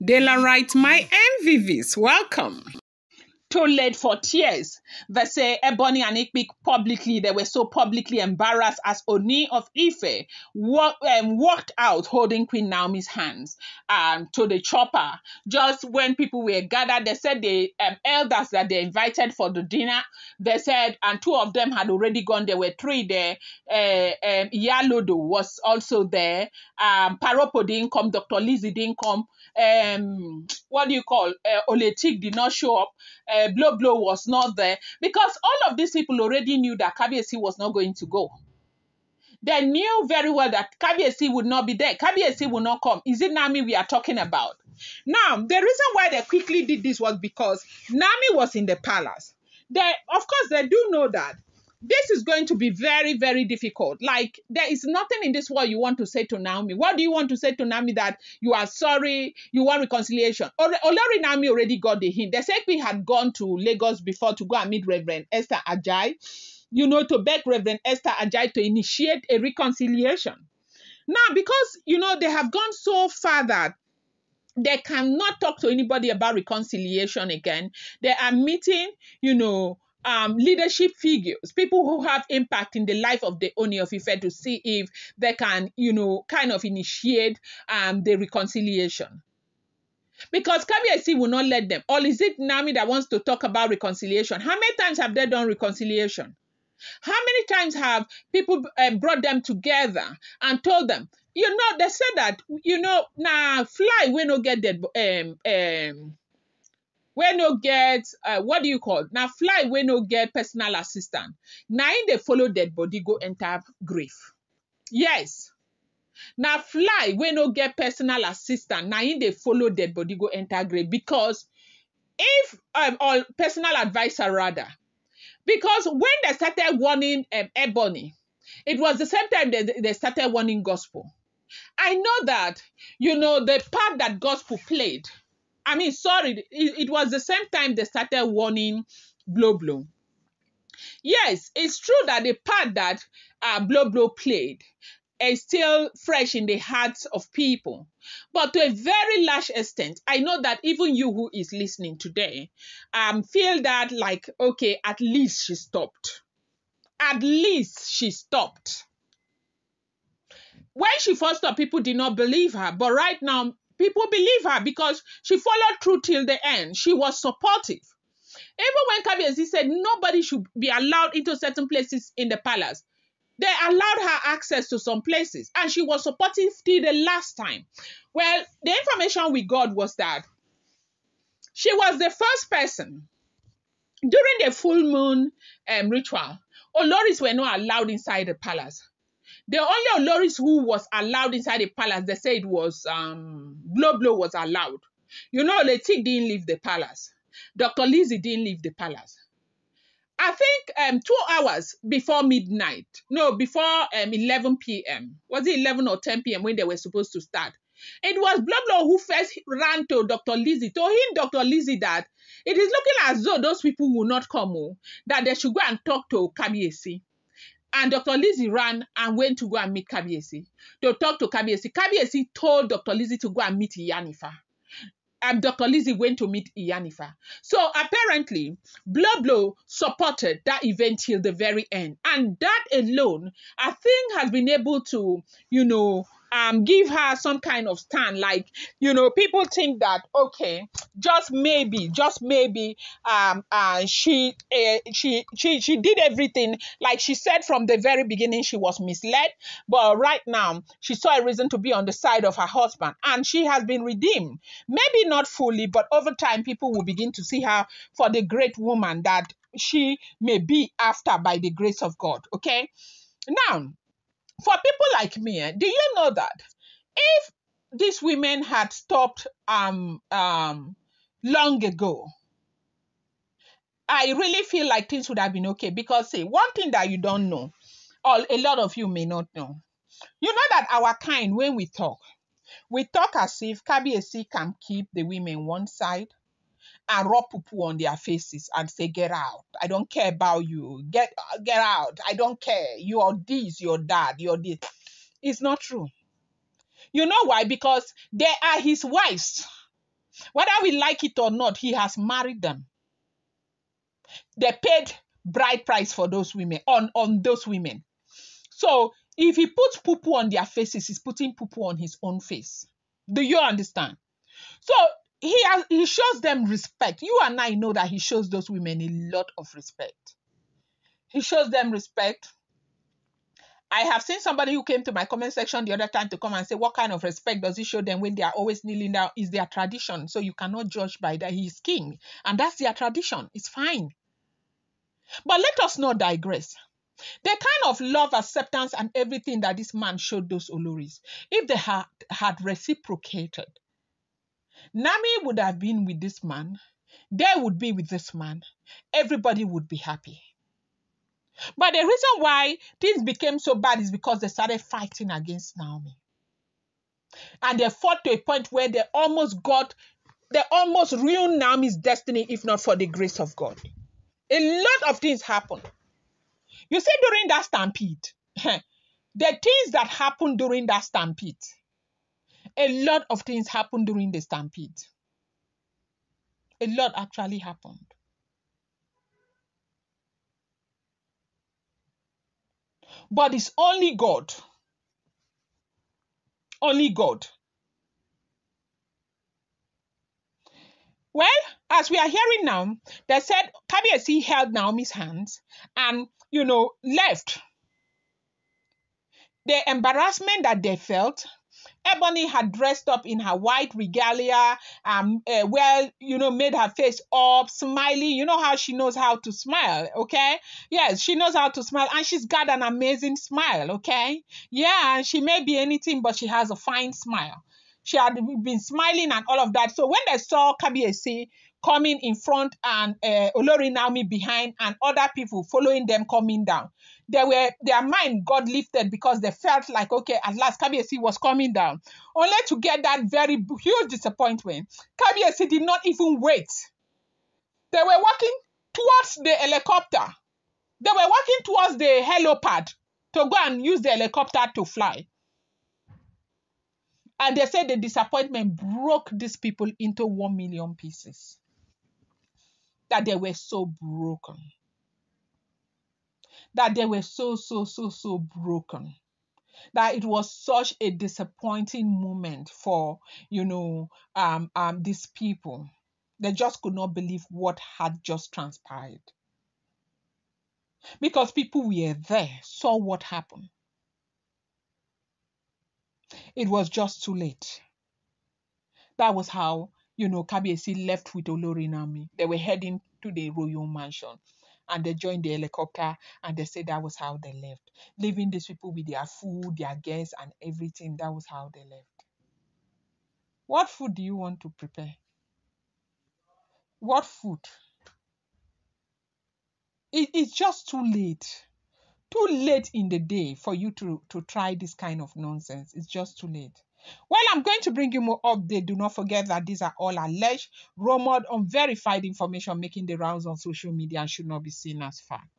De la right, my MVVs, welcome. Too late for tears. They say Ebony and Igbis publicly, they were so publicly embarrassed as Ooni of Ife walked out holding Queen Naomi's hands to the chopper. Just when people were gathered, they said the elders that they invited for the dinner, they said, and two of them had already gone. There were three there. Iyalodo was also there. Paropo didn't come. Dr. Lizzie didn't come. Oletik did not show up. Blow was not there because all of these people already knew that Kabiyesi was not going to go. They knew very well that Kabiyesi would not be there. Kabiyesi would not come. Is it Naomi we are talking about? Now, the reason why they quickly did this was because Naomi was in the palace. Of course, they do know that this is going to be very, very difficult. Like, there is nothing in this world you want to say to Naomi. What do you want to say to Naomi? That you are sorry, you want reconciliation? Olori Naomi already got the hint. The Sekpi had gone to Lagos before to go and meet Reverend Esther Ajayi, to beg Reverend Esther Ajayi to initiate a reconciliation. Now, because, they have gone so far that they cannot talk to anybody about reconciliation again. They are meeting, leadership figures, people who have impact in the life of the Ooni of Ife to see if they can, kind of initiate the reconciliation. Because Kabiyesi will not let them. Or is it Naomi that wants to talk about reconciliation? How many times have they done reconciliation? How many times have people brought them together and told them, they said that, fly, we no get that, we no get, what do you call? Now fly, we no get personal assistant. Now in they follow dead body, go enter grave. Yes. Now fly, we no get personal assistant. Now in they follow dead body, go enter grave. Because if, or personal advisor rather, because when they started warning Ebony, it was the same time they started warning Gospel. I know that, the part that Gospel played, it was the same time they started warning Blow. Yes, it's true that the part that Blow played is still fresh in the hearts of people. But to a very large extent, I know that even you who is listening today feel that like, okay, at least she stopped. At least she stopped. When she first stopped, people did not believe her. But right now, people believe her because she followed through till the end. She was supportive. Even when Kabiyesi said nobody should be allowed into certain places in the palace, they allowed her access to some places. And she was supportive till the last time. Well, the information we got was that she was the first person during the full moon ritual. Oloris were not allowed inside the palace. The only Oloris who was allowed inside the palace, they said it was Blow was allowed. Letik didn't leave the palace. Dr. Lizzie didn't leave the palace. I think 2 hours before midnight, before 11 p.m. Was it 11 or 10 p.m. when they were supposed to start? It was Blow who first ran to Dr. Lizzie, told him, Dr. Lizzie, that it is looking as though those people will not come, that they should go and talk to Kabiyesi. And Dr. Lizzie ran and went to go and meet Kabiyesi, to talk to Kabiyesi. Kabiyesi told Dr. Lizzie to go and meet Iyanifa. Dr. Lizzie went to meet Iyanifa. So apparently, Blow supported that event till the very end. And that alone, I think, has been able to, give her some kind of stand. Like, people think that, okay, just maybe, she did everything. Like she said from the very beginning, she was misled. But right now, she saw a reason to be on the side of her husband. And she has been redeemed. Maybe not fully, but over time, people will begin to see her for the great woman that she may be after by the grace of God. Okay? Now, for people like me, do you know that if these women had stopped long ago, I really feel like things would have been okay. Because, see, one thing that you don't know, or a lot of you may not know, you know that our kind, when we talk as if Kabiyesi can keep the women one side and rub poo on their faces and say, get out. I don't care about you. Get out. I don't care. You're this, you're that, you're this. It's not true. You know why? Because they are his wives. Whether we like it or not, he has married them. They paid bride price for those women, on those women. So if he puts poo-poo on their faces, he's putting poo-poo on his own face. Do you understand? So he shows them respect. You and I know that he shows those women a lot of respect. He shows them respect. I have seen somebody who came to my comment section the other time to come and say, what kind of respect does he show them when they are always kneeling down? Is their tradition. So you cannot judge by that. He's king. And that's their tradition. It's fine. But let us not digress. The kind of love, acceptance, and everything that this man showed those Oloris, if they had reciprocated, Nami would have been with this man. They would be with this man. Everybody would be happy. But the reason why things became so bad is because they started fighting against Naomi. And they fought to a point where they almost ruined Naomi's destiny, if not for the grace of God. A lot of things happened. You see, during that stampede, the things that happened during that stampede, a lot of things happened during the stampede. A lot actually happened. But it's only God. Only God. Well, as we are hearing now, they said Kabiyesi held Naomi's hands and, left. The embarrassment that they felt, Ebony had dressed up in her white regalia, made her face up, smiling. You know how she knows how to smile, okay? Yes, she knows how to smile, and she's got an amazing smile, okay? Yeah, and she may be anything, but she has a fine smile. She had been smiling and all of that. So when they saw Kabiyesi coming in front and Olori Naomi behind and other people following them coming down, their mind got lifted because they felt like, okay, at last Kabiyesi was coming down. Only to get that very huge disappointment. Kabiyesi did not even wait. They were walking towards the helicopter. They were walking towards the helipad to go and use the helicopter to fly. And they said the disappointment broke these people into 1 million pieces. That they were so broken. That they were so broken. That it was such a disappointing moment for, these people. They just could not believe what had just transpired. Because people were there, saw what happened. It was just too late. That was how, Kabiyesi left with Olori Naomi. They were heading to the royal mansion. And they joined the helicopter, and they said that was how they left. Leaving these people with their food, their guests, and everything. That was how they left. What food do you want to prepare? What food? It's just too late. Too late in the day for you to try this kind of nonsense. It's just too late. Well, I'm going to bring you more updates. Do not forget that these are all alleged, rumored, unverified information making the rounds on social media and should not be seen as fact.